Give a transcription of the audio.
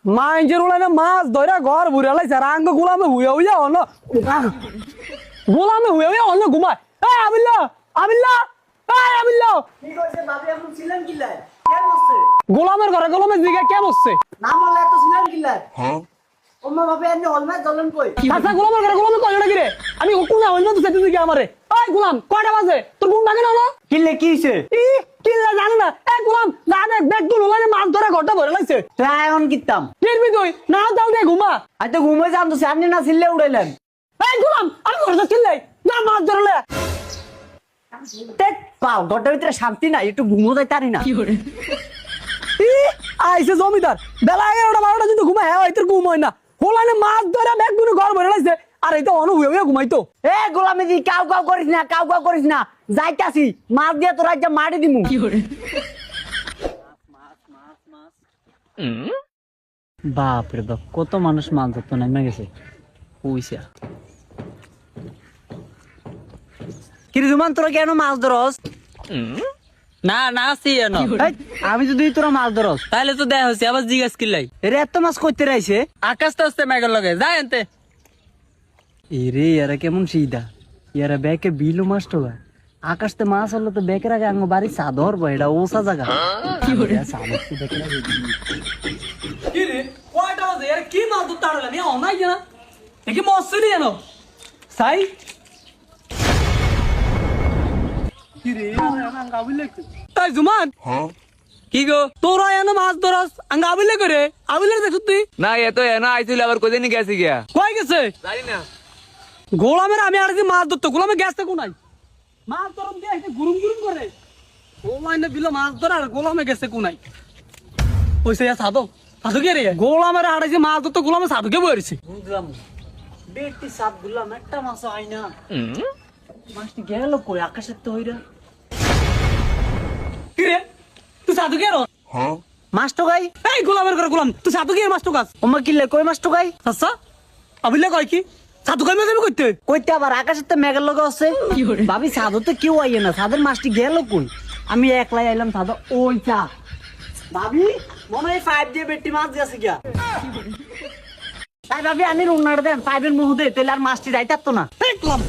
মাইঞ্জের উলানে মাছ ধরে ঘর ভরে লাইছে রাঙ্গ গোলামে হুইয়া অন্য গোলামে হুইয়া অন্য ঘুমায় এই আবিল্লা আবিল্লা এই আবিল্লা কি কইছে ভাবি আপনি ছিলেন কিলার কে বসছে গোলামের ঘরে গোলামের দিকে কে বসছে নাম হলো এত ছিলেন কিলার হ্যাঁ ওমা ভাবি আপনি অলমা জ্বলেন কই আচ্ছা গোলামের ঘরে গোলামে কই না কিরে আমি কোনা হইল তো সেটা দিকে আমারে এই গোলাম কয়টা বাজে তোর ঘুম ভাঙে না না কিলে কি হইছে কিল্লা জানো না এই গোলাম জানে বেগুন উলানে মাছ ধরে ঘরটা ভরে লাইছে তাই অন কিতাম কিরবি তুই না দাও দে ঘুমা আই তো ঘুমে যাম তো সামনে না ছিলে উড়াইলেন এই গোলাম আমি ঘরে যাচ্ছি না মাছ ধরলে টেক পাও ঘরটার ভিতরে শান্তি নাই একটু ঘুমো যাইতারি না আইসে জমিদার বেলা 11টা 12টা যদি ঘুমায় হ্যাঁ তোর ঘুম হয় না হোলানে মাছ ধরে বেগুন ঘর ভরে লাইছে আর এটা অনু হইয়া ঘুমাইতো এ গোলামি দি কাউ কাউ করিস না যাইতাছি মাছ দিয়ে তোরা একটা মারি দিমু বাপ রে বাপ কত মানুষ মাছ ধরতো নেমে গেছে পয়সা কিরে জুমান তোরা কেন মাছ ধরস না না আসি এনো এই, আমি যদি তোরা মাছ ধরস তাহলে তো দেখা হচ্ছে আবার জিজ্ঞাসা কিলাই এরে এত মাছ করতে রাইছে আকাশ তো আসতে মেঘের লগে যাই আনতে এরে এরা কেমন সিধা এরা ব্যাকে বিলো মাছ তো আকাশতে মাছ হলো তো ব্যাকের আগে আঙ্গ বাড়ি সাদর বইটা ওসা জায়গা কি করে সাদর তো দেখে না কি রে কয়টা বাজে আরে কি মাছ ধরতে আড়লা নি অনাই না দেখি মস্তি জানো সাই কি রে আঙ্গা বিলে তাই জুমান কি গো তোরা এনে মাছ ধরস আঙ্গা বিলে করে আবিলে দেখছ তুই না এ তো এনা আইছিল আবার কোদিনই গেছি গিয়া কই গেছে জানি না গোলামের আমি আর কি মাছ ধরতে গোলামে গ্যাস তো কোনাই মাছ ধরম দিয়ে এসে গুরুম গুরুম করে গোলামে বিলো মাছ ধরে আর গোলামে গেছে কোনাই ওইসে সাধো সাধু কে রে গোলামের আড়াইছে মাছ ধরতে গোলামে সাধুকে বইছে বুঝলাম বেটি সাপ গুলাম একটা মাছ হয় না মাছটি গেল কই আকাশের তো হইরা কি রে তুই সাধু কে রো মাছ তো গাই এই গোলামের করে গোলাম তুই সাধু কে মাছ তো গাছ ওমা কিলে কই মাছ তো গাই আচ্ছা আবিলে কয় কি সাধু কই মেজাবি কইতে কইতে আবার আকাশের তো মেঘের লগে আছে ভাবি সাধু তো কেউ আইয়ে না সাদের মাছটি গেল কই আমি একলাই আইলাম সাধু ওই চা ভাবি মনে হয় 5 দিয়ে বেটি মাছ দিয়েছে গিয়া তাই ভাবি আমি রুনার দেন 5 এর মুহ দে তাহলে আর মাছটি যাইতারতো না এই গোলাম